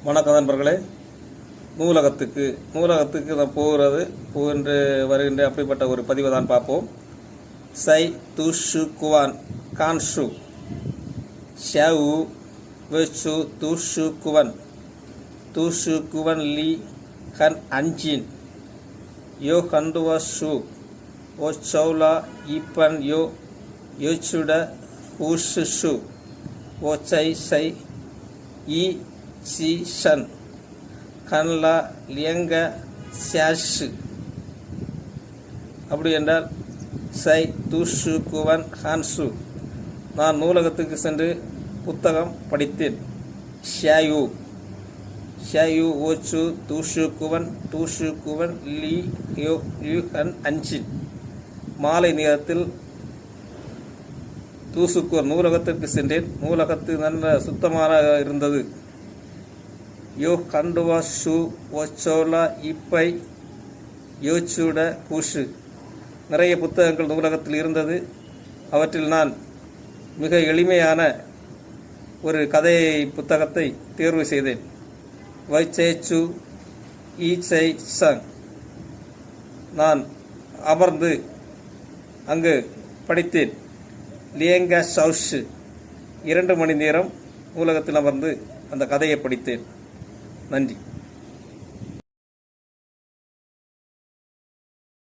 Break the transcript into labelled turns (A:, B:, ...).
A: வணக்கம் நண்பர்களே. நூலகத்துக்கு நான் போகின்ற வருகின்ற அப்படிப்பட்ட ஒரு பதிவை தான் பார்ப்போம். சை துஷு குவான் கான்ஷு ஷவு வெச்சு துஷு குவன் லி ஹன் அஞ்சின் யோ ஹண்டுவா ஷு ஓ சௌலா ஈப்பன் யோ யோச்சுட ஊஷு ஷு ஓ சை ஈ சி ஷன் கன்லா லியங்க ஷாஷு. அப்படி என்றால் சை துஷு குவன் ஹான்சு, நான் நூலகத்துக்கு சென்று புத்தகம் படித்தேன். ஷாயு ஓச்சு துஷு குவன் லி யோ யூ ஹன் அஞ்சின், மாலை நேரத்தில் தூசுக்குவர் நூலகத்திற்கு சென்றேன். நூலகத்து நல்ல சுத்தமாக இருந்தது. யோ கண்டுவா ஷூ ஒச்சோலா இப்பை யோச்சுட கூஷு, நிறைய புத்தகங்கள் நூலகத்தில் இருந்தது. அவற்றில் நான் மிக எளிமையான ஒரு கதை புத்தகத்தை தேர்வு செய்தேன். வைச்சேச்சு ஈச்சை சங், நான் அமர்ந்து அங்கு படித்தேன். லியங்க சவுஷு, 2 மணி நேரம் நூலகத்தில் அமர்ந்து அந்த கதையை படித்தேன். நன்றி.